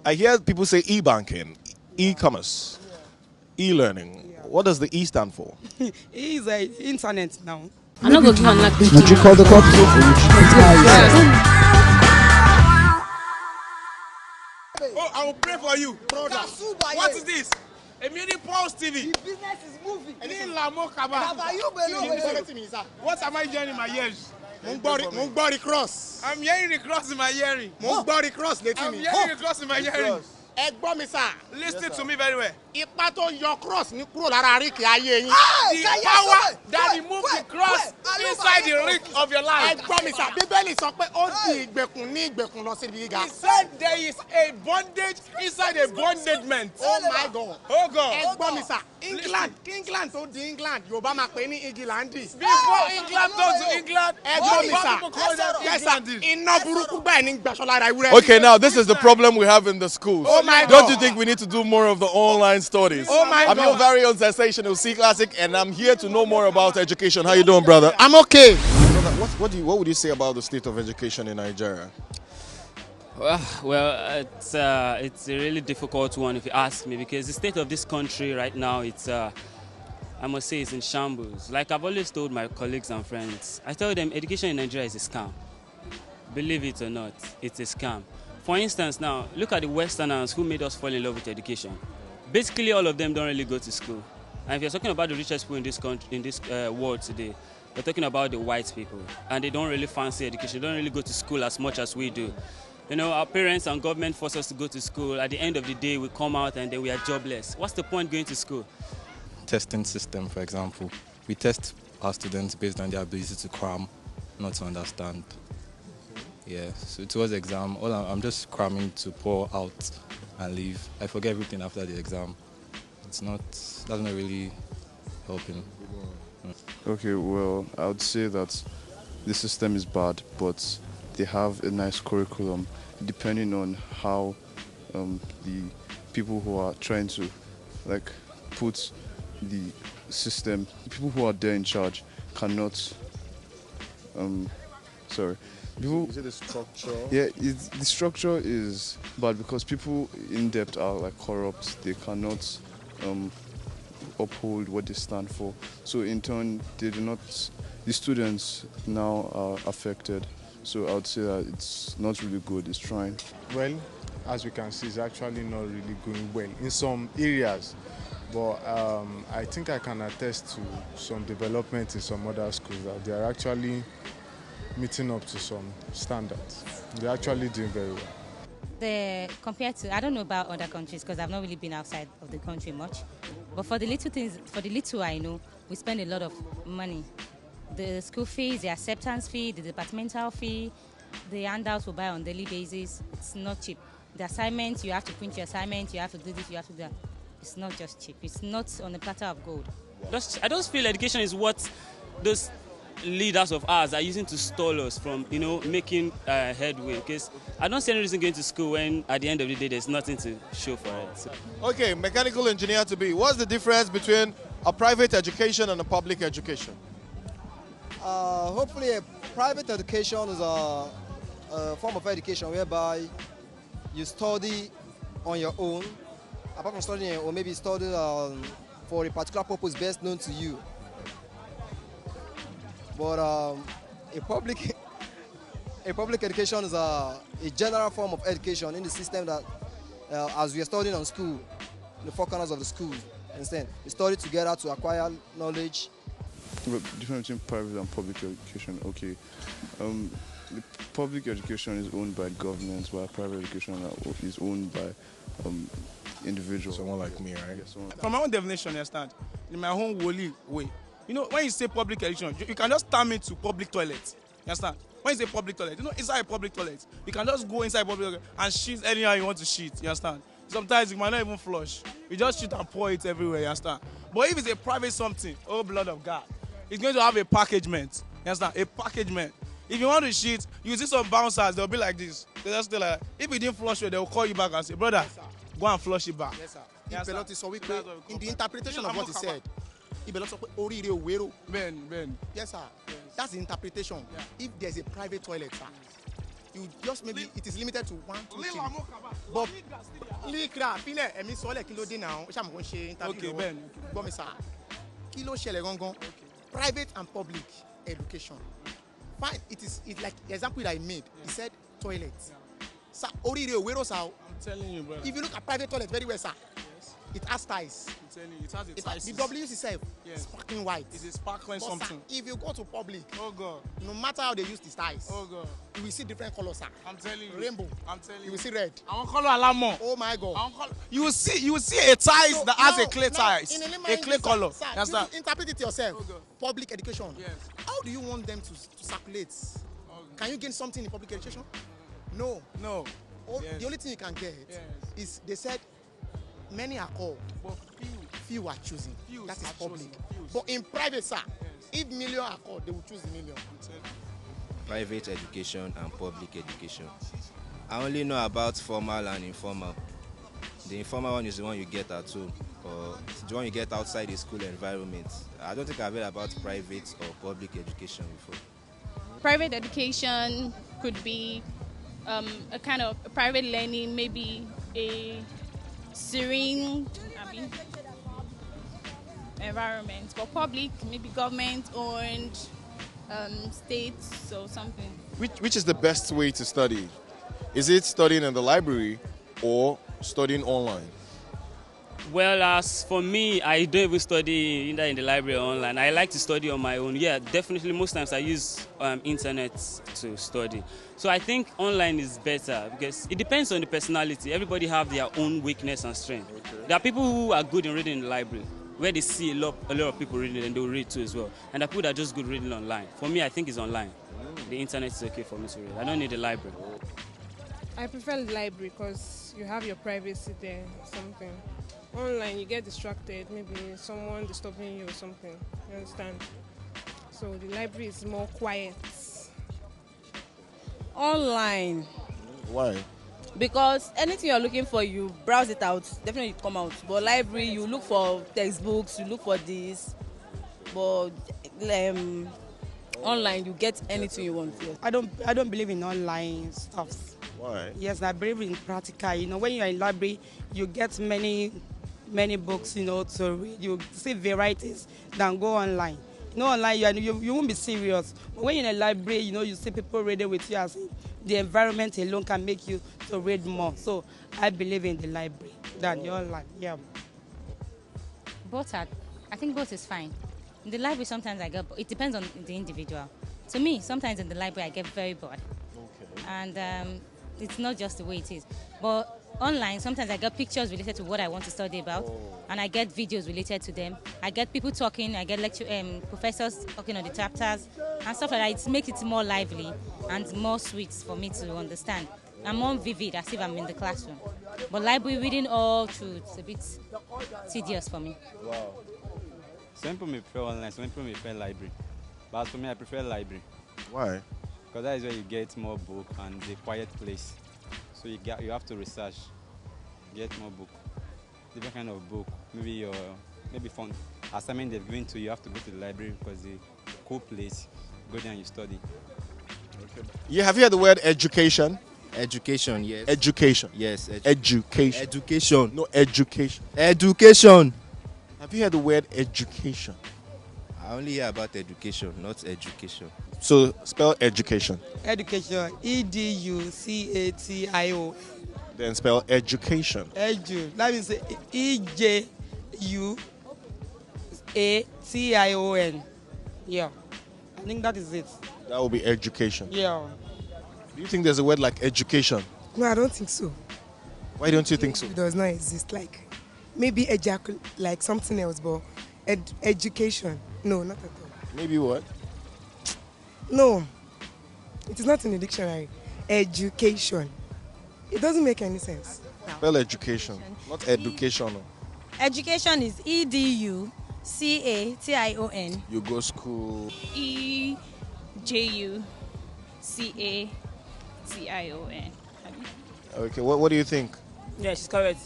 I hear people say e-banking, e-commerce, e-learning. What does the E stand for? E is internet now. I'm not going to give an like. Would you call the cops or would you try? Oh, I will pray for you, brother. What is this? A mini Pulse TV. The business is moving. What am I hearing in my ears? Mungbori cross. I'm hearing the cross in my hearing. Mungbori cross. I'm hearing the cross in my hearing. Ẹgbọ́n mi sá. Listen to me very well. Ipa tó yọ cross ní kúrò lára ríkì ayé yín. The power that removes the cross inside the ring of your life. Ẹgbọ́n mi sá. Bíbélì sọ pé ó di ìgbèkùn ní ìgbèkùn lọ síbi gíga. He said there is a bondage inside a bondagement. Oh my God. Oh God. Ẹgbọ́n mi sá. England tó di England Yorùbá máa pè ní Igilandi. Before England goes to England, Ẹgbọ́n mi sá. people call them England. Iná burúkú bẹ́ẹ̀ ni gbàṣọ lára ewúrẹ́. Okay, now this is the problem we have in the schools. Oh my Don't God. you think we need to do more of the online studies? Oh my I'm your God. very own sensational C Classic, and I'm here to know more about education. How you doing, brother? I'm okay. Brother, what would you say about the state of education in Nigeria? Well, it's a really difficult one if you ask me, because the state of this country right now, I must say, it's in shambles. Like I've always told my colleagues and friends, I tell them education in Nigeria is a scam. Believe it or not, it's a scam. For instance, now look at the Westerners who made us fall in love with education. Basically, all of them don't really go to school. And if you're talking about the richest people in this country, in this world today, we're talking about the white people, and they don't really fancy education. They don't really go to school as much as we do. You know, our parents and government force us to go to school. At the end of the day, we come out and then we are jobless. What's the point going to school? Testing system, for example. We test our students based on their ability to cram, not to understand. Yeah, so towards the exam, I'm just cramming to pour out and leave. I forget everything after the exam. That's not really helping. Okay, well, I would say that the system is bad, but they have a nice curriculum depending on how the people who are trying to put the system, the people who are there in charge cannot, Is it the structure? Yeah, the structure is bad because people in debt are corrupt. They cannot uphold what they stand for. So in turn, the students now are affected. So I would say that it's not really good. It's trying. Well, as we can see, it's actually not really going well in some areas. But I think I can attest to some development in some other schools that they are actually meeting up to some standards. They're actually doing very well. Compared to, I don't know about other countries because I've not really been outside of the country much. But for the little I know, we spend a lot of money. The school fees, the acceptance fee, the departmental fee, the handouts we buy on a daily basis, it's not cheap. The assignments, you have to print your assignment, you have to do this, you have to do that. It's not just cheap. It's not on a platter of gold. I just feel education is what those leaders of ours are using to stall us from, making headway. Because I don't see any reason going to school when at the end of the day there's nothing to show for it. So. Okay, mechanical engineer to be. What's the difference between a private education and a public education? Hopefully, a private education is a form of education whereby you study on your own. Apart from studying, or maybe study for a particular purpose best known to you. But a public education is a general form of education in the system that, as we are studying on school, in the four corners of the school, understand? We study together to acquire knowledge. The difference between private and public education, okay. The public education is owned by governments, while private education is owned by individuals. Someone like me, right? From my own definition, you understand? In my own holy way. When you say public education, you can just turn me to public toilets. You understand? When you say public toilet, inside a public toilet, you can just go inside public toilet and shit anyhow you want to shit. You understand? Sometimes you might not even flush. You just shit and pour it everywhere. You understand? But if it's a private something, oh blood of God, it's going to have a packagement. You understand? A packagement. If you want to shit, you see some bouncers, they'll be like this. They just stay like that. If you didn't flush it, they'll call you back and say, brother, go and flush it back. Yes, sir. In the interpretation of what he said, Ben. yes, sir. That's the interpretation. Yeah. If there's a private toilet, sir, you just maybe it is limited to 1, 2, 3. But Likra, file emi sole kí ló dé now. O ṣá mo ṣe interview. Okay, Ben. Gbọ́ mi sir. Kí ló ṣẹlẹ̀ gangan? Private and public education. Fine, it's like the example that I made. He said toilet. Sir, orire òwérò sir. I'm telling you, brother. If you look at private toilet very well, sir, it has ties. I'm telling you, it has its ties. The WC itself Yes. sparkling white. It is sparkling But something. sir, if you go to public, Oh God. no matter how they use the ties, Oh God. you will see different colors, sir. I'm telling you. Rainbow. I'm telling You you. will see red. I want color alarm. Oh my God. You will see a ties So that has now- a clay now, ties, in a clay color. Sir, That's that. you interpret it yourself. Oh God. Public education. Yes. How do you want them to circulate? Can you gain something in public education? No. No. Yes. The only thing you can get Yes. is they said many are called, But few are choosing. Few That is are public. chosen. Few. But in private, sir, Yes. if million are called, they will choose the million. Private education and public education. I only know about formal and informal. The informal one is the one you get at home, or the one you get outside the school environment. I don't think I've heard about private or public education before. Private education could be a kind of private learning, maybe a serene environment. For public, maybe government-owned states or something. Which is the best way to study? Is it studying in the library or studying online? Well, as for me, I don't even study either in the library or online. I like to study on my own. Yeah, definitely most times I use internet to study. So I think online is better because it depends on the personality. Everybody have their own weakness and strength. Okay. There are people who are good in reading in the library, where they see a lot of people reading and they will read too as well. And there are people that are just good reading online. For me, I think it's online. The internet is okay for me to read. I don't need a library. I prefer the library because you have your privacy there, something. Online, you get distracted, maybe someone disturbing you or something, you understand? So the library is more quiet. Online. Why? Because anything you're looking for, you browse it out, definitely it come out. But library, you look for textbooks, you look for this. But online, you get anything you want. Yes. I don't believe in online stuff. Why? Yes, I believe in practical. You know, when you're in library, you get many books, you know, to read. You see varieties than go online. You know, online you won't be serious. But when you're in a library, you know, you see people reading with you. As the environment alone can make you to read more. So I believe in the library than the online. Yeah. I think both is fine. In the library, sometimes I get. It depends on the individual. To me, sometimes in the library I get very bored. Okay. And it's not just the way it is. But online, sometimes I get pictures related to what I want to study about, and I get videos related to them. I get people talking, I get professors talking on the chapters, and stuff like that. It makes it more lively and more sweet for me to understand. And more vivid, as if I'm in the classroom. But library reading all through, it's a bit tedious for me. Wow. Some people may prefer online, some people may prefer library. But as for me, I prefer library. Why? Because that is where you get more book and it's a quiet place. So you have to research, get more book, different kind of book. Maybe for assignment they've given to you, have to go to the library because it's a cool place. Go there and you study. Okay. Yeah, have you heard the word education? Education, yes. Education. Yes. Education. Education. No, education. Education. Have you heard the word education? I only hear about education, not education. So spell education. Education. EDUCATIO. Then spell education. Edu. That means EJUATION. Yeah. I think that is it. That will be education. Yeah. Do you think there's a word like education? No, I don't think so. Why don't you think so? It does not exist. Like maybe like something else, but education. No, not at all. Maybe what? No, it is not in the dictionary. Education. It doesn't make any sense. Spell education, not educational. Education is EDUCATION. You go school. EJUCATION. Okay, what do you think? Yeah, she's correct.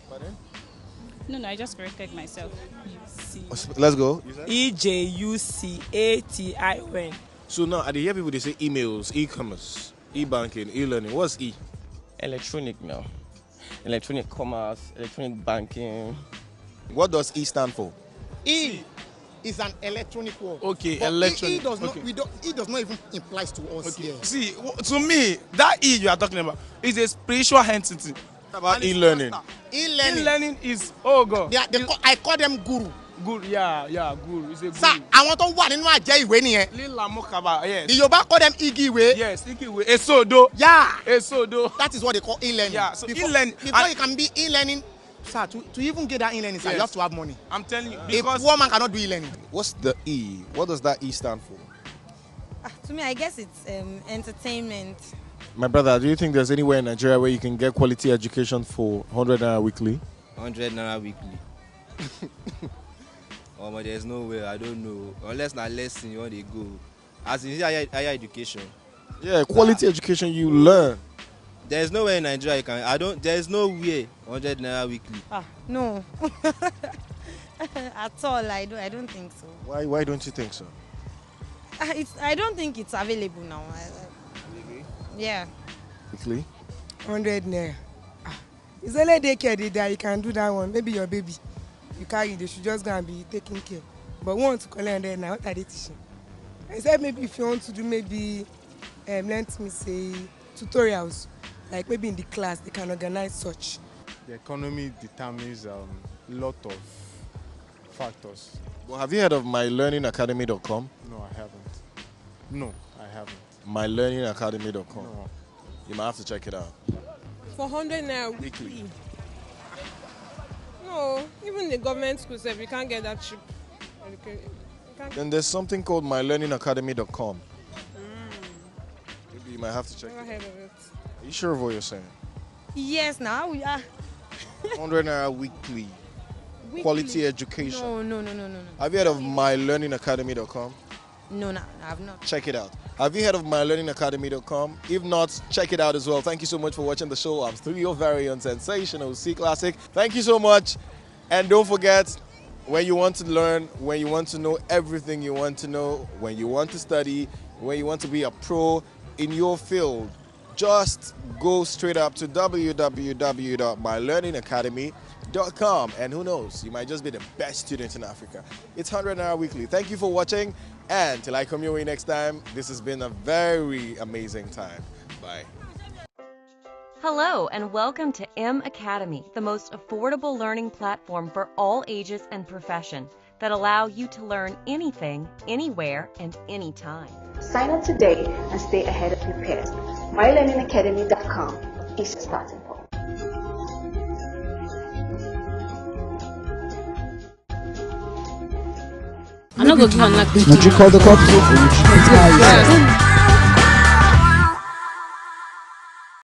Pardon? No, I just corrected myself. Let's go. EJUCATION. So now, I hear people they say emails, e-commerce. E-banking, e-learning. What's E? Electronic now. Electronic commerce, electronic banking. What does E stand for? E is an electronic word. Okay, but electronic. E does not. Okay. E does not even imply to us here. See, to me, that E you are talking about is a spiritual entity. What about e-learning? E-learning. E-learning is, oh God. I call them guru. Guru, yeah, guru. It's a guru. Sir, àwọn tó wà nínú àjẹ́ ìwé nìyẹn. Lílà mọ́kàbà, yes. The Yoruba call them igi ìwé. Yes, igi ìwé. Èsòdo. Yeah. Èsòdo. That is what they call e-learning. Yeah, so before, e-learning. Before you can be e-learning, sir, to even get that e-learning, sir, Yes. you have to have money. I'm telling you. A Because poor man cannot do e-learning. What's the E? What does that E stand for? To me, I guess it's entertainment. My brother, do you think there's anywhere in Nigeria where you can get quality education for 100 naira weekly? 100 naira weekly. But there's no way, I don't know. Unless na lesson you want to go. As in higher education. Yeah, quality education you learn. There's no way in Nigeria you can. There's no way 100 naira weekly. No. At all, I don't think so. Why don't you think so? I don't think it's available now. Yeah. Weekly? 100 naira. It's only daycare that you can do that one. Maybe your baby, you carry, they should just go and be taking care. But we want to collect 100 naira. What are they teaching? I said maybe if you want to do maybe, let me say, tutorials, like maybe in the class, they can organize such. The economy determines a lot of factors. Well, have you heard of mylearningacademy.com? No, I haven't. No, I haven't. mylearningacademy.com. No. You might have to check it out. For 100 naira weekly. No, even the government schools, if you can't get that cheap. Then there's something called mylearningacademy.com. Maybe you might have to check Never it heard out. of it. Are you sure of what you're saying? Yes, now we are. 100 naira weekly. Quality education. No. Have you heard of mylearningacademy.com? No, I've not. Check it out. Have you heard of mylearningacademy.com? If not, check it out as well. Thank you so much for watching the show. I'm still your very own sensational C Classic. Thank you so much. And don't forget, when you want to learn, when you want to know everything you want to know, when you want to study, when you want to be a pro in your field, just go straight up to www.mylearningacademy.com, and who knows, you might just be the best student in Africa. It's 100 Naira Weekly. Thank you for watching, and till I come your way next time, this has been a very amazing time. Bye. Hello and welcome to M Academy, the most affordable learning platform for all ages and professions that allow you to learn anything, anywhere, and anytime. Sign up today and stay ahead of your peers. MyLearningAcademy.com is your starting point. I'm not going to give an Did you call the cops?